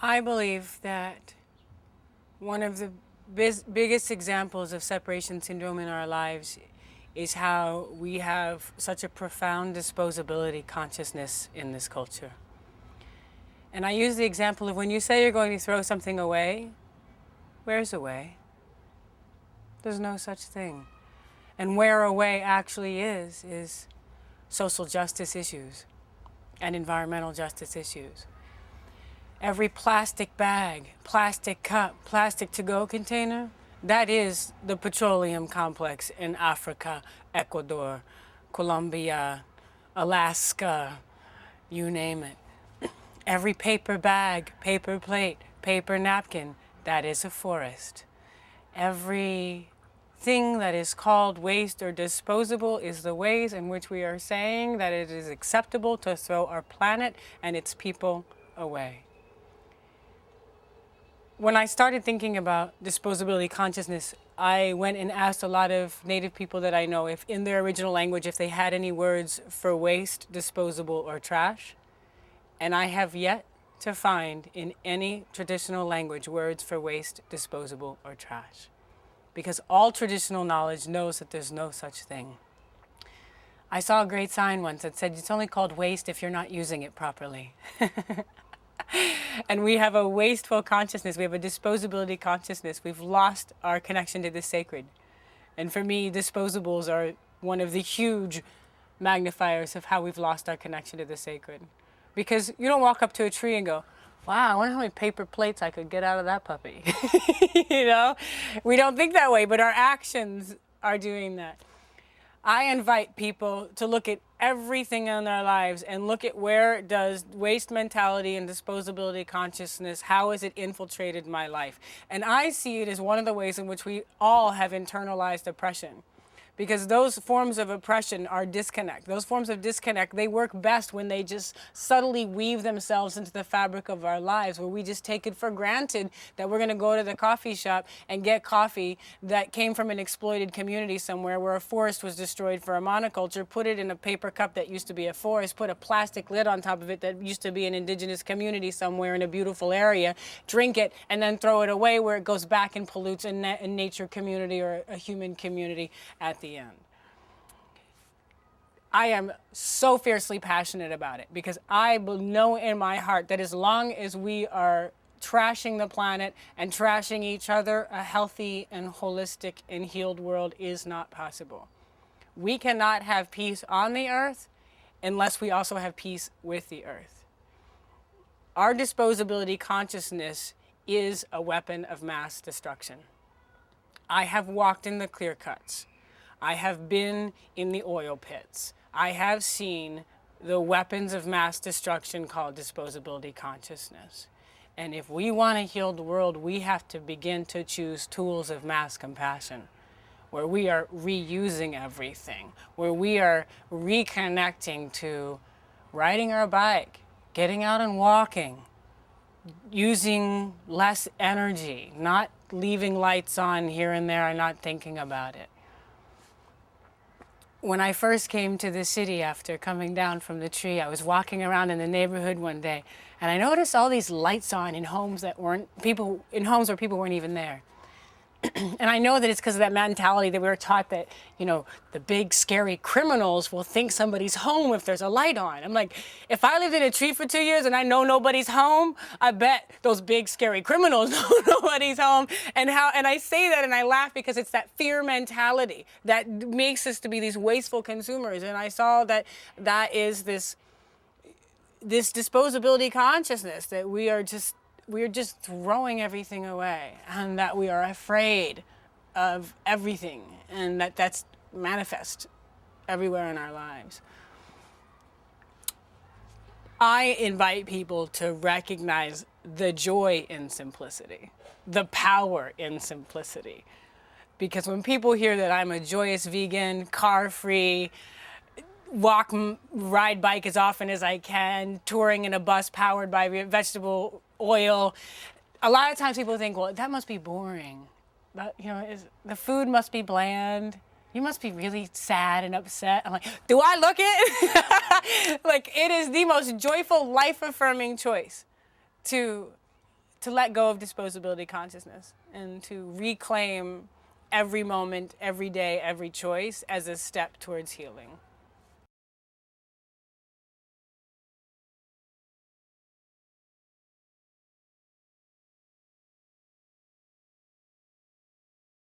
I believe that one of the biggest examples of separation syndrome in our lives is how we have such a profound disposability consciousness in this culture. And I use the example of when you say you're going to throw something away, where's away? There's no such thing. And where away actually is social justice issues and environmental justice issues. Every plastic bag, plastic cup, plastic to-go container, that is the petroleum complex in Africa, Ecuador, Colombia, Alaska, you name it. Every paper bag, paper plate, paper napkin, that is a forest. Every thing that is called waste or disposable is the ways in which we are saying that it is acceptable to throw our planet and its people away. When I started thinking about disposability consciousness, I went and asked a lot of Native people that I know if in their original language, if they had any words for waste, disposable, or trash. And I have yet to find in any traditional language words for waste, disposable, or trash. Because all traditional knowledge knows that there's no such thing. I saw a great sign once that said it's only called waste if you're not using it properly. And we have a wasteful consciousness. We have a disposability consciousness. We've lost our connection to the sacred. And for me, disposables are one of the huge magnifiers of how we've lost our connection to the sacred. Because you don't walk up to a tree and go, wow, I wonder how many paper plates I could get out of that puppy. You know, we don't think that way, but our actions are doing that. I invite people to look at everything in their lives and look at where does waste mentality and disposability consciousness, how has it infiltrated my life? And I see it as one of the ways in which we all have internalized oppression. Because those forms of oppression are disconnect. Those forms of disconnect, they work best when they just subtly weave themselves into the fabric of our lives, where we just take it for granted that we're going to go to the coffee shop and get coffee that came from an exploited community somewhere where a forest was destroyed for a monoculture, put it in a paper cup that used to be a forest, put a plastic lid on top of it that used to be an indigenous community somewhere in a beautiful area, drink it, and then throw it away where it goes back and pollutes a nature community or a human community at the end. I am so fiercely passionate about it because I know in my heart that as long as we are trashing the planet and trashing each other, a healthy and holistic and healed world is not possible. We cannot have peace on the earth unless we also have peace with the earth. Our disposability consciousness is a weapon of mass destruction. I have walked in the clear cuts. I have been in the oil pits. I have seen the weapons of mass destruction called disposability consciousness. And if we want to heal the world, we have to begin to choose tools of mass compassion, where we are reusing everything, where we are reconnecting to riding our bike, getting out and walking, using less energy, not leaving lights on here and there and not thinking about it. When I first came to the city after coming down from the tree, I was walking around in the neighborhood one day, and I noticed all these lights on in homes that weren't people, in homes where people weren't even there. And I know that it's because of that mentality that we were taught that, you know, the big scary criminals will think somebody's home if there's a light on. I'm like, if I lived in a tree for 2 years and I know nobody's home, I bet those big scary criminals know nobody's home. And I say that and I laugh because it's that fear mentality that makes us to be these wasteful consumers. And I saw that that is this disposability consciousness that we are just throwing everything away, and that we are afraid of everything, and that's manifest everywhere in our lives. I invite people to recognize the joy in simplicity, the power in simplicity. Because when people hear that I'm a joyous vegan, car-free, ride bike as often as I can, touring in a bus powered by vegetable oil, a lot of times people think, well, that must be boring. But, you know, the food must be bland. You must be really sad and upset. I'm like, do I look it? Like, it is the most joyful, life-affirming choice to to let go of disposability consciousness and to reclaim every moment, every day, every choice as a step towards healing.